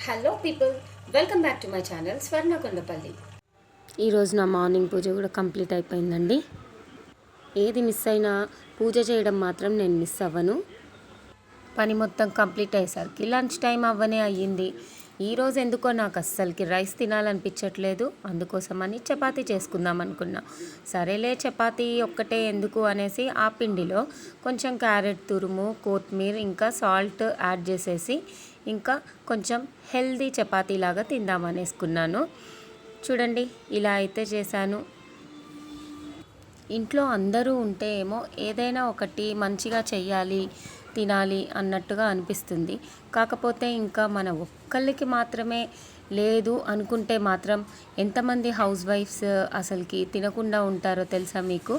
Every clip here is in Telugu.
Hello people, welcome back to my channel స్వర్ణ కొండపల్లి. ఈరోజు నా మార్నింగ్ పూజ కూడా కంప్లీట్ అయిపోయిందండి. ఏది మిస్ అయినా పూజ చేయడం మాత్రం నేను మిస్ అవ్వను. పని మొత్తం కంప్లీట్ అయ్యేసరికి లంచ్ టైం అవ్వనే అయ్యింది. ఈరోజు ఎందుకో నాకు అస్సలకి రైస్ తినాలనిపించట్లేదు. అందుకోసమని చపాతీ చేసుకుందాం అనుకున్నా. సరేలే చపాతీ ఒక్కటే ఎందుకు అనేసి ఆ పిండిలో కొంచెం క్యారెట్ తురుము, కొత్తిమీర ఇంకా సాల్ట్ యాడ్ చేసేసి ఇంకా కొంచెం హెల్దీ చపాతీ లాగా తిందామనేసుకున్నాను. చూడండి, ఇలా అయితే చేశాను. ఇంట్లో అందరూ ఉంటే ఏమో ఏదైనా ఒకటి మంచిగా చెయ్యాలి, తినాలి అన్నట్టుగా అనిపిస్తుంది. కాకపోతే ఇంకా మన ఒక్కళ్ళకి మాత్రమే లేదు అనుకుంటే మాత్రం ఎంతమంది హౌస్ వైఫ్స్ అసలుకి తినకుండా ఉంటారో తెలుసా మీకు?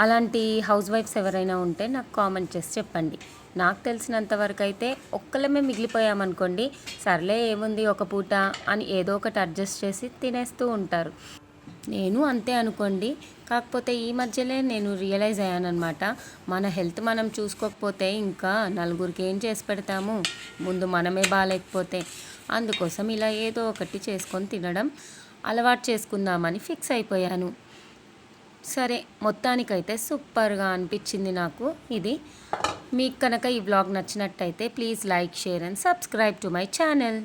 అలాంటి హౌస్ వైఫ్స్ ఎవరైనా ఉంటే నాకు కామెంట్ చేసి చెప్పండి. నాకు తెలిసినంత వరకు అయితే ఒక్కళ్ళమే మిగిలిపోయామనుకోండి, సర్లే ఏముంది ఒక పూట అని ఏదో ఒకటి అడ్జస్ట్ చేసి తినేస్తూ ఉంటారు. నేను అంతే అనుకోండి. కాకపోతే ఈ మధ్యలో నేను రియలైజ్ అయ్యానమాట, మన హెల్త్ మనం చూసుకోకపోతే ఇంకా నలుగురికి ఏం చేసి పెడతాము, ముందు మనమే బాగాలేకపోతే. అందుకోసం ఇలా ఏదో ఒకటి చేసుకొని తినడం అలవాటు చేసుకుందామని ఫిక్స్ అయిపోయాను. సరే, మొత్తానికైతే సూపర్గా అనిపించింది నాకు ఇది. మీకు కనుక ఈ వ్లాగ్ నచ్చినట్టయితే please like, share and subscribe to my channel.